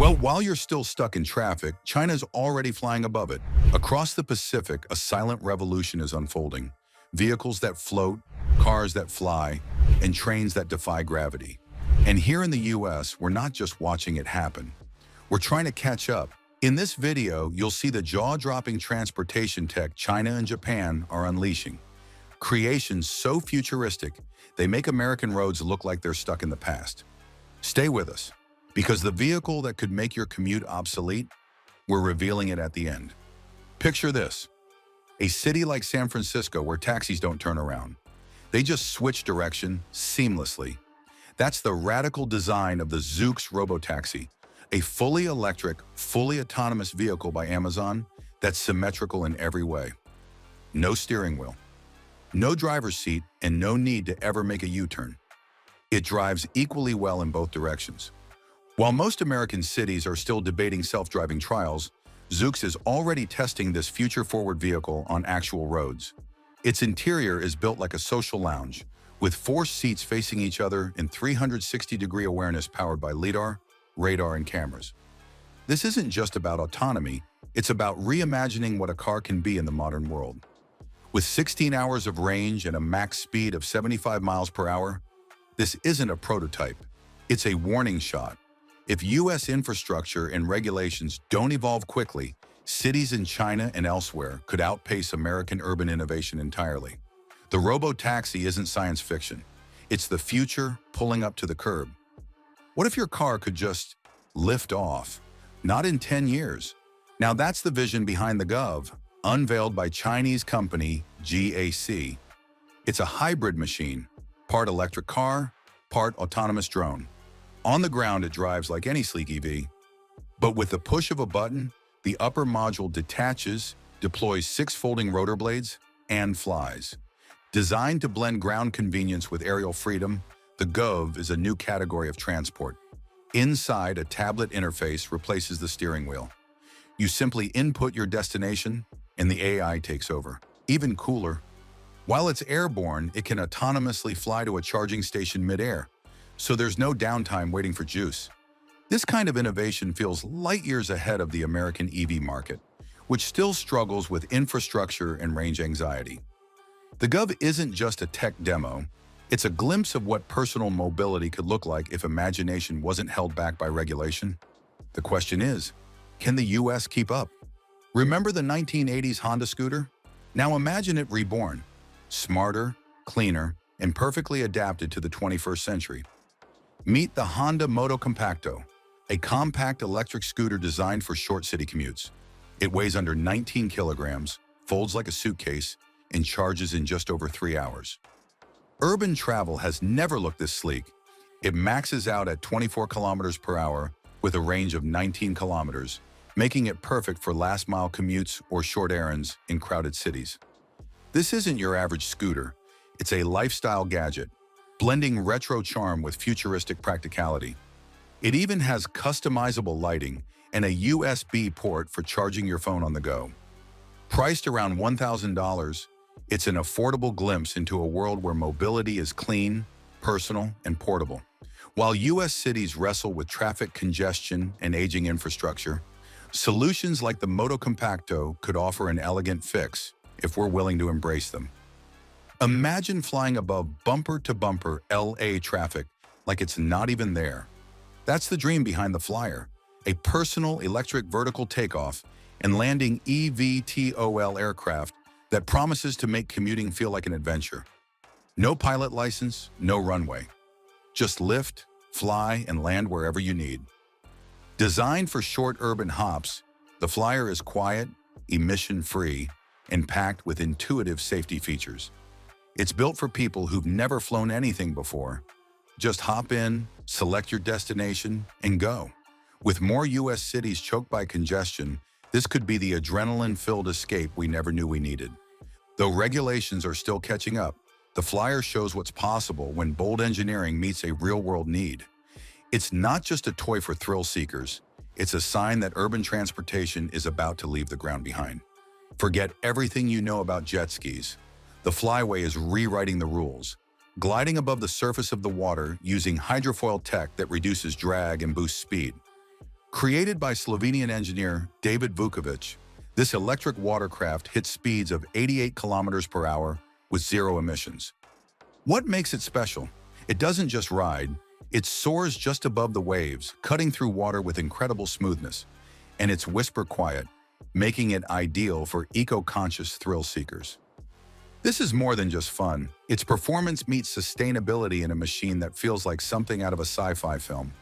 Well, while you're still stuck in traffic, China's already flying above it. Across the Pacific, a silent revolution is unfolding. Vehicles that float, cars that fly, and trains that defy gravity. And here in the US, we're not just watching it happen. We're trying to catch up. In this video, you'll see the jaw-dropping transportation tech China and Japan are unleashing. Creations so futuristic, they make American roads look like they're stuck in the past. Stay with us, because the vehicle that could make your commute obsolete, we're revealing it at the end. Picture this: a city like San Francisco where taxis don't turn around. They just switch direction seamlessly. That's the radical design of the Zoox Robotaxi, a fully electric, fully autonomous vehicle by Amazon that's symmetrical in every way. No steering wheel, no driver's seat, and no need to ever make a U-turn. It drives equally well in both directions. While most American cities are still debating self-driving trials, Zoox is already testing this future-forward vehicle on actual roads. Its interior is built like a social lounge, with 4 seats facing each other in 360-degree awareness powered by LiDAR, radar, and cameras. This isn't just about autonomy, it's about reimagining what a car can be in the modern world. With 16 hours of range and a max speed of 75 miles per hour, this isn't a prototype, it's a warning shot. If US infrastructure and regulations don't evolve quickly, cities in China and elsewhere could outpace American urban innovation entirely. The robo-taxi isn't science fiction. It's the future pulling up to the curb. What if your car could just lift off? Not in 10 years. Now that's the vision behind the Gov, unveiled by Chinese company GAC. It's a hybrid machine, part electric car, part autonomous drone. On the ground, it drives like any sleek EV. But with the push of a button, the upper module detaches, deploys 6 folding rotor blades, and flies. Designed to blend ground convenience with aerial freedom, the Gov is a new category of transport. Inside, a tablet interface replaces the steering wheel. You simply input your destination, and the AI takes over. Even cooler, while it's airborne, it can autonomously fly to a charging station mid-air, so there's no downtime waiting for juice. This kind of innovation feels light years ahead of the American EV market, which still struggles with infrastructure and range anxiety. The Gov isn't just a tech demo, it's a glimpse of what personal mobility could look like if imagination wasn't held back by regulation. The question is, can the US keep up? Remember the 1980s Honda scooter? Now imagine it reborn, smarter, cleaner, and perfectly adapted to the 21st century. Meet the Honda Moto Compacto, a compact electric scooter designed for short city commutes. It weighs under 19 kilograms, folds like a suitcase, and charges in just over 3 hours. Urban travel has never looked this sleek. It maxes out at 24 kilometers per hour with a range of 19 kilometers, making it perfect for last-mile commutes or short errands in crowded cities. This isn't your average scooter. It's a lifestyle gadget, blending retro charm with futuristic practicality. It even has customizable lighting and a USB port for charging your phone on the go. Priced around $1,000, it's an affordable glimpse into a world where mobility is clean, personal, and portable. While US cities wrestle with traffic congestion and aging infrastructure, solutions like the Moto Compacto could offer an elegant fix if we're willing to embrace them. Imagine flying above bumper-to-bumper LA traffic like it's not even there. That's the dream behind the Flyer, a personal electric vertical takeoff and landing eVTOL aircraft that promises to make commuting feel like an adventure. No pilot license, no runway. Just lift, fly, and land wherever you need. Designed for short urban hops, the Flyer is quiet, emission-free, and packed with intuitive safety features. It's built for people who've never flown anything before. Just hop in, select your destination, and go. With more US cities choked by congestion, this could be the adrenaline-filled escape we never knew we needed. Though regulations are still catching up, the Flyer shows what's possible when bold engineering meets a real-world need. It's not just a toy for thrill seekers, it's a sign that urban transportation is about to leave the ground behind. Forget everything you know about jet skis. The Flyway is rewriting the rules, gliding above the surface of the water using hydrofoil tech that reduces drag and boosts speed. Created by Slovenian engineer David Vukovic, this electric watercraft hits speeds of 88 kilometers per hour with zero emissions. What makes it special? It doesn't just ride, it soars just above the waves, cutting through water with incredible smoothness, and it's whisper quiet, making it ideal for eco-conscious thrill seekers. This is more than just fun. Its performance meets sustainability in a machine that feels like something out of a sci-fi film.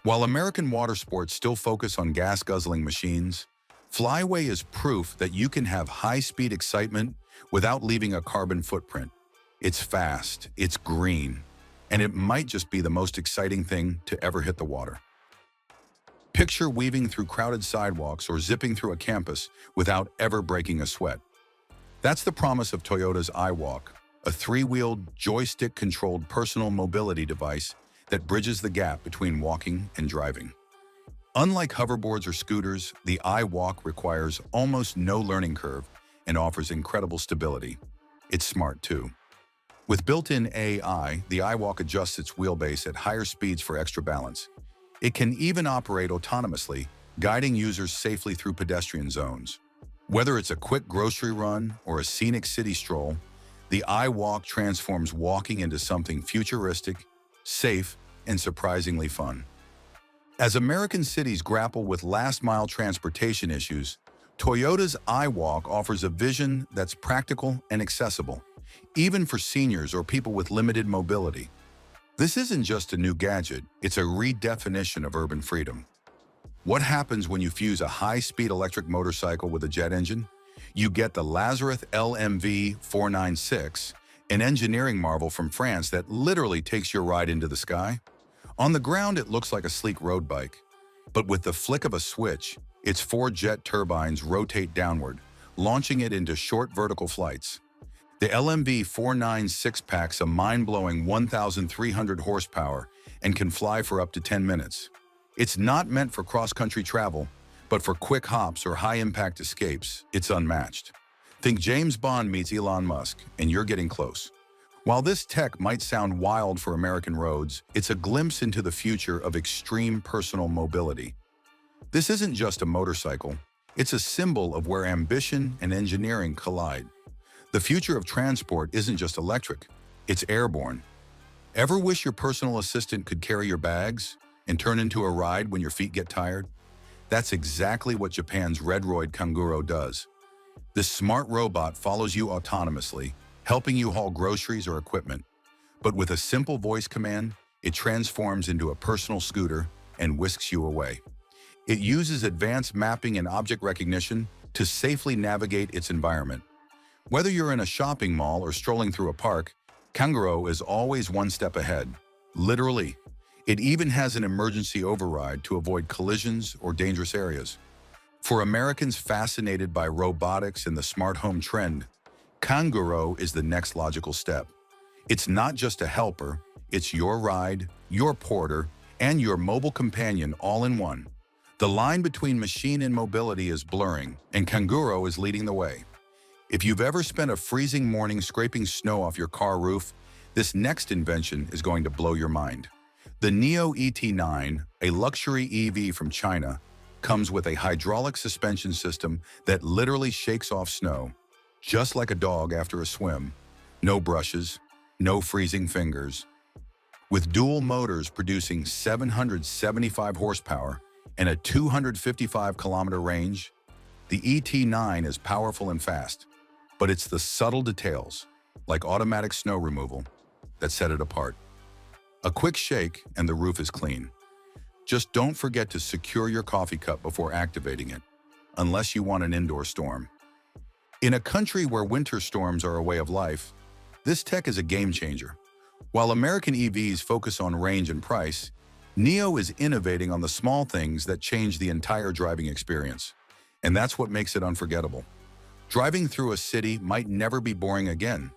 While American water sports still focus on gas-guzzling machines, Flyway is proof that you can have high-speed excitement without leaving a carbon footprint. It's fast, it's green, and it might just be the most exciting thing to ever hit the water. Picture weaving through crowded sidewalks or zipping through a campus without ever breaking a sweat. That's the promise of Toyota's iWalk, a three-wheeled, joystick-controlled personal mobility device that bridges the gap between walking and driving. Unlike hoverboards or scooters, the iWalk requires almost no learning curve and offers incredible stability. It's smart too. With built-in AI, the iWalk adjusts its wheelbase at higher speeds for extra balance. It can even operate autonomously, guiding users safely through pedestrian zones. Whether it's a quick grocery run or a scenic city stroll, the iWalk transforms walking into something futuristic, safe, and surprisingly fun. As American cities grapple with last-mile transportation issues, Toyota's iWalk offers a vision that's practical and accessible, even for seniors or people with limited mobility. This isn't just a new gadget, it's a redefinition of urban freedom. What happens when you fuse a high-speed electric motorcycle with a jet engine? You get the Lazareth LMV 496, an engineering marvel from France that literally takes your ride into the sky. On the ground, it looks like a sleek road bike, but with the flick of a switch, its four jet turbines rotate downward, launching it into short vertical flights. The LMV 496 packs a mind-blowing 1,300 horsepower and can fly for up to 10 minutes. It's not meant for cross-country travel, but for quick hops or high-impact escapes, it's unmatched. Think James Bond meets Elon Musk, and you're getting close. While this tech might sound wild for American roads, it's a glimpse into the future of extreme personal mobility. This isn't just a motorcycle, it's a symbol of where ambition and engineering collide. The future of transport isn't just electric, it's airborne. Ever wish your personal assistant could carry your bags and turn into a ride when your feet get tired? That's exactly what Japan's Redroid Kanguro does. This smart robot follows you autonomously, helping you haul groceries or equipment. But with a simple voice command, it transforms into a personal scooter and whisks you away. It uses advanced mapping and object recognition to safely navigate its environment. Whether you're in a shopping mall or strolling through a park, Kanguro is always one step ahead. Literally. It even has an emergency override to avoid collisions or dangerous areas. For Americans fascinated by robotics and the smart home trend, Kanguro is the next logical step. It's not just a helper, it's your ride, your porter, and your mobile companion all in one. The line between machine and mobility is blurring, and Kanguro is leading the way. If you've ever spent a freezing morning scraping snow off your car roof, this next invention is going to blow your mind. The Neo ET9, a luxury EV from China, comes with a hydraulic suspension system that literally shakes off snow, just like a dog after a swim. No brushes, no freezing fingers. With dual motors producing 775 horsepower and a 255-kilometer range, the ET9 is powerful and fast, but it's the subtle details, like automatic snow removal, that set it apart. A quick shake and the roof is clean. Just don't forget to secure your coffee cup before activating it, unless you want an indoor storm. In a country where winter storms are a way of life, this tech is a game changer. While American EVs focus on range and price, Neo is innovating on the small things that change the entire driving experience. And that's what makes it unforgettable. Driving through a city might never be boring again.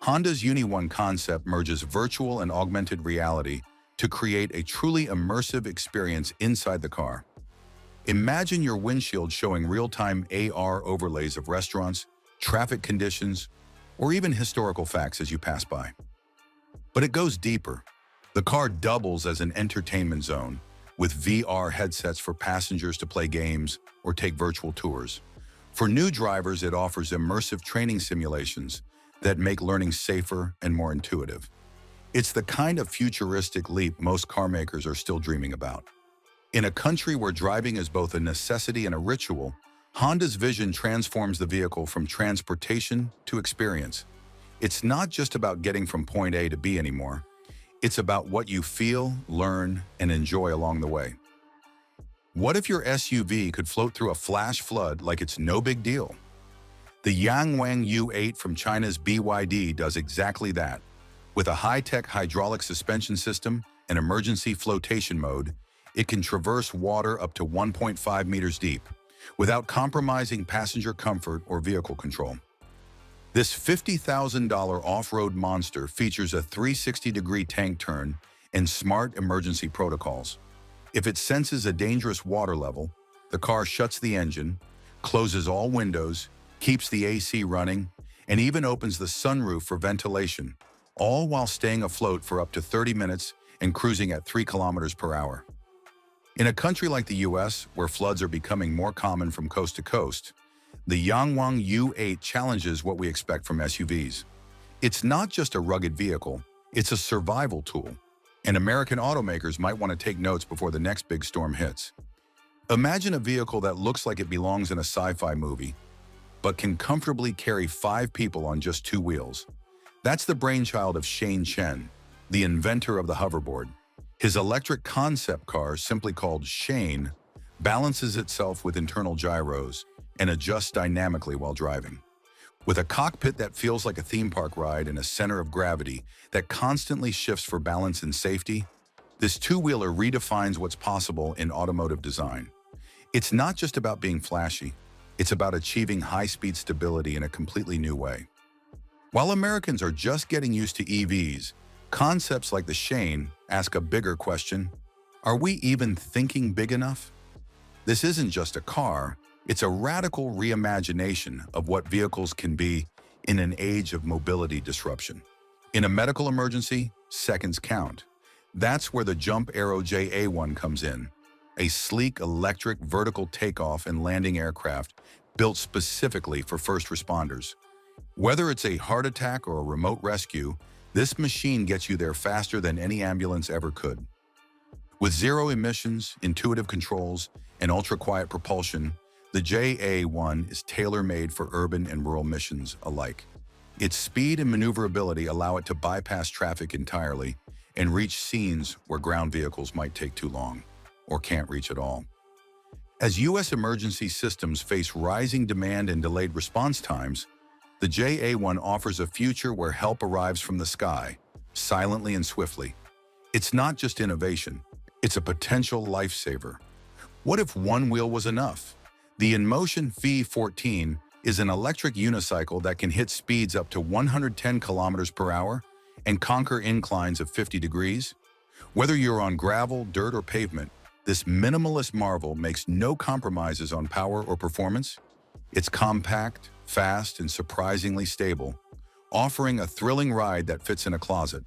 Honda's Uni-One concept merges virtual and augmented reality to create a truly immersive experience inside the car. Imagine your windshield showing real-time AR overlays of restaurants, traffic conditions, or even historical facts as you pass by. But it goes deeper. The car doubles as an entertainment zone, with VR headsets for passengers to play games or take virtual tours. For new drivers, it offers immersive training simulations that make learning safer and more intuitive. It's the kind of futuristic leap most car makers are still dreaming about. In a country where driving is both a necessity and a ritual, Honda's vision transforms the vehicle from transportation to experience. It's not just about getting from point A to B anymore. It's about what you feel, learn, and enjoy along the way. What if your SUV could float through a flash flood like it's no big deal? The Yangwang U8 from China's BYD does exactly that. With a high-tech hydraulic suspension system and emergency flotation mode, it can traverse water up to 1.5 meters deep without compromising passenger comfort or vehicle control. This $50,000 off-road monster features a 360-degree tank turn and smart emergency protocols. If it senses a dangerous water level, the car shuts the engine, closes all windows, keeps the AC running, and even opens the sunroof for ventilation, all while staying afloat for up to 30 minutes and cruising at 3 kilometers per hour. In a country like the US, where floods are becoming more common from coast to coast, the Yangwang U8 challenges what we expect from SUVs. It's not just a rugged vehicle, it's a survival tool, and American automakers might want to take notes before the next big storm hits. Imagine a vehicle that looks like it belongs in a sci-fi movie, but can comfortably carry 5 people on just 2 wheels. That's the brainchild of Shane Chen, the inventor of the hoverboard. His electric concept car, simply called Shane, balances itself with internal gyros and adjusts dynamically while driving. With a cockpit that feels like a theme park ride and a center of gravity that constantly shifts for balance and safety, this two-wheeler redefines what's possible in automotive design. It's not just about being flashy, it's about achieving high-speed stability in a completely new way. While Americans are just getting used to EVs, concepts like the Shane ask a bigger question: are we even thinking big enough? This isn't just a car, it's a radical reimagination of what vehicles can be in an age of mobility disruption. In a medical emergency, seconds count. That's where the Jump Aero JA1 comes in, a sleek electric vertical takeoff and landing aircraft built specifically for first responders. Whether it's a heart attack or a remote rescue, this machine gets you there faster than any ambulance ever could. With zero emissions, intuitive controls, and ultra-quiet propulsion, the JA1 is tailor-made for urban and rural missions alike. Its speed and maneuverability allow it to bypass traffic entirely and reach scenes where ground vehicles might take too long or can't reach at all. As U.S. emergency systems face rising demand and delayed response times, the JA1 offers a future where help arrives from the sky, silently and swiftly. It's not just innovation, it's a potential lifesaver. What if one wheel was enough? The InMotion V14 is an electric unicycle that can hit speeds up to 110 kilometers per hour and conquer inclines of 50 degrees. Whether you're on gravel, dirt, or pavement, this minimalist marvel makes no compromises on power or performance. It's compact, fast, and surprisingly stable, offering a thrilling ride that fits in a closet.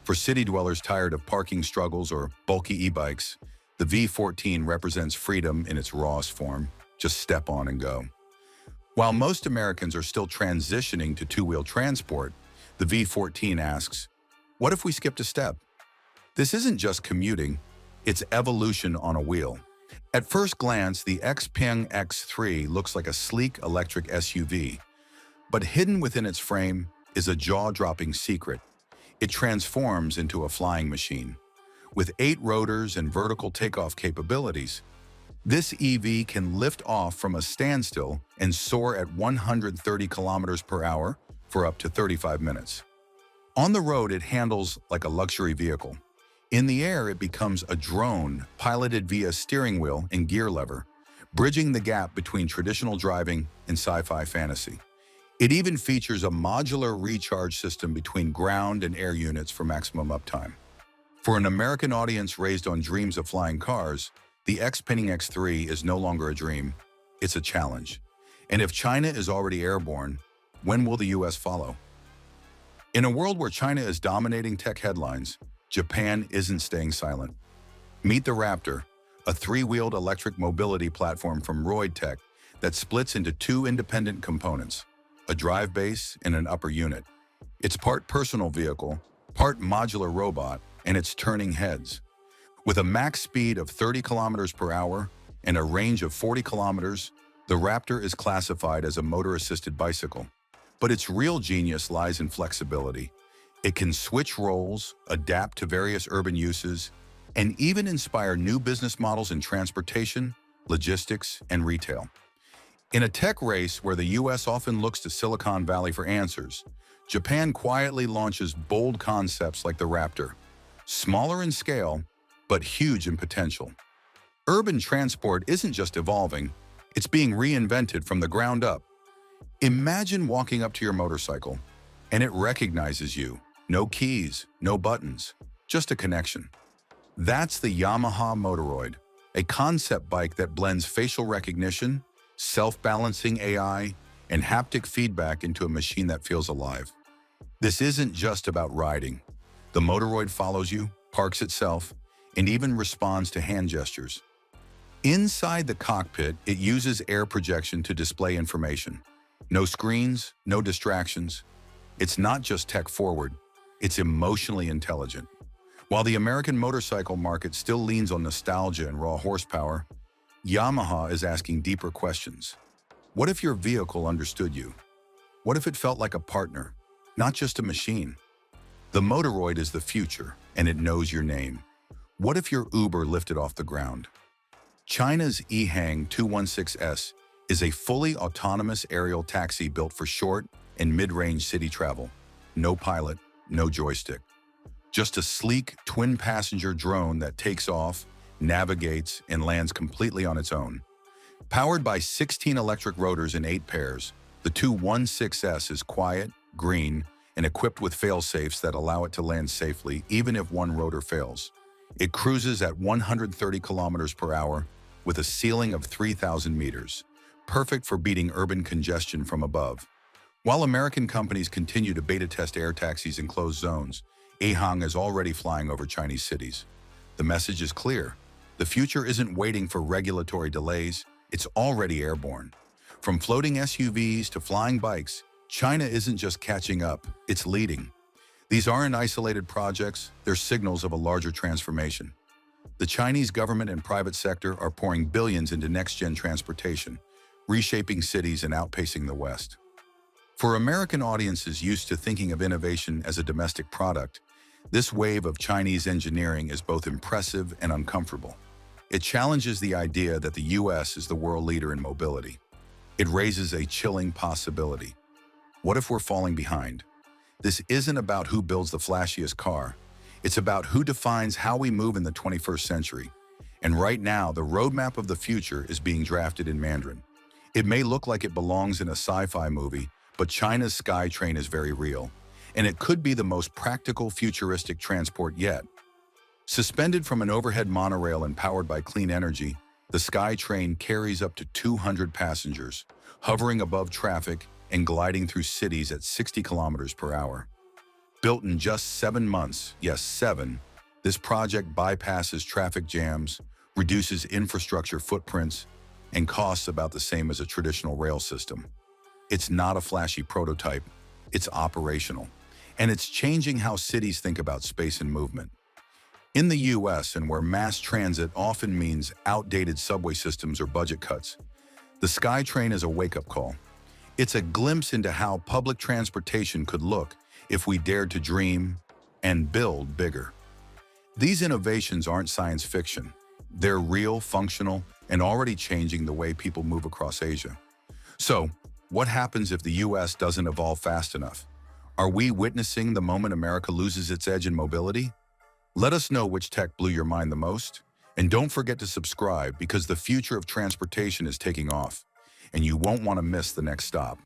For city dwellers tired of parking struggles or bulky e-bikes, the V14 represents freedom in its rawest form. Just step on and go. While most Americans are still transitioning to two-wheel transport, the V14 asks, what if we skipped a step? This isn't just commuting, it's evolution on a wheel. At first glance, the Xpeng X3 looks like a sleek electric SUV, but hidden within its frame is a jaw-dropping secret. It transforms into a flying machine. With 8 rotors and vertical takeoff capabilities, this EV can lift off from a standstill and soar at 130 kilometers per hour for up to 35 minutes. On the road, it handles like a luxury vehicle. In the air, it becomes a drone piloted via steering wheel and gear lever, bridging the gap between traditional driving and sci-fi fantasy. It even features a modular recharge system between ground and air units for maximum uptime. For an American audience raised on dreams of flying cars, the Xpeng X3 is no longer a dream, it's a challenge. And if China is already airborne, when will the US follow? In a world where China is dominating tech headlines, Japan isn't staying silent. Meet the Raptor, a three-wheeled electric mobility platform from Tech that splits into two independent components, a drive base and an upper unit. It's part personal vehicle, part modular robot, and it's turning heads. With a max speed of 30 kilometers per hour and a range of 40 kilometers, the Raptor is classified as a motor-assisted bicycle. But its real genius lies in flexibility. It can switch roles, adapt to various urban uses, and even inspire new business models in transportation, logistics, and retail. In a tech race where the US often looks to Silicon Valley for answers, Japan quietly launches bold concepts like the Raptor, smaller in scale, but huge in potential. Urban transport isn't just evolving, it's being reinvented from the ground up. Imagine walking up to your motorcycle, and it recognizes you. No keys, no buttons, just a connection. That's the Yamaha Motoroid, a concept bike that blends facial recognition, self-balancing AI, and haptic feedback into a machine that feels alive. This isn't just about riding. The Motoroid follows you, parks itself, and even responds to hand gestures. Inside the cockpit, it uses air projection to display information. No screens, no distractions. It's not just tech-forward, it's emotionally intelligent. While the American motorcycle market still leans on nostalgia and raw horsepower, Yamaha is asking deeper questions. What if your vehicle understood you? What if it felt like a partner, not just a machine? The Motoroid is the future, and it knows your name. What if your Uber lifted off the ground? China's EHang 216S is a fully autonomous aerial taxi built for short and mid-range city travel. No pilot, no joystick. Just a sleek, twin-passenger drone that takes off, navigates, and lands completely on its own. Powered by 16 electric rotors in 8 pairs, the 216S is quiet, green, and equipped with fail-safes that allow it to land safely even if one rotor fails. It cruises at 130 kilometers per hour with a ceiling of 3,000 meters, perfect for beating urban congestion from above. While American companies continue to beta test air taxis in closed zones, EHang is already flying over Chinese cities. The message is clear. The future isn't waiting for regulatory delays, it's already airborne. From floating SUVs to flying bikes, China isn't just catching up, it's leading. These aren't isolated projects, they're signals of a larger transformation. The Chinese government and private sector are pouring billions into next-gen transportation, reshaping cities and outpacing the West. For American audiences used to thinking of innovation as a domestic product, this wave of Chinese engineering is both impressive and uncomfortable. It challenges the idea that the US is the world leader in mobility. It raises a chilling possibility. What if we're falling behind? This isn't about who builds the flashiest car. It's about who defines how we move in the 21st century. And right now, the roadmap of the future is being drafted in Mandarin. It may look like it belongs in a sci-fi movie, but China's SkyTrain is very real, and it could be the most practical futuristic transport yet. Suspended from an overhead monorail and powered by clean energy, the SkyTrain carries up to 200 passengers, hovering above traffic and gliding through cities at 60 kilometers per hour. Built in just 7 months, yes, 7, this project bypasses traffic jams, reduces infrastructure footprints, and costs about the same as a traditional rail system. It's not a flashy prototype, it's operational, and it's changing how cities think about space and movement. In the US, and where mass transit often means outdated subway systems or budget cuts, the SkyTrain is a wake-up call. It's a glimpse into how public transportation could look if we dared to dream and build bigger. These innovations aren't science fiction. They're real, functional, and already changing the way people move across Asia. So, what happens if the US doesn't evolve fast enough? Are we witnessing the moment America loses its edge in mobility? Let us know which tech blew your mind the most. And don't forget to subscribe because the future of transportation is taking off, and you won't want to miss the next stop.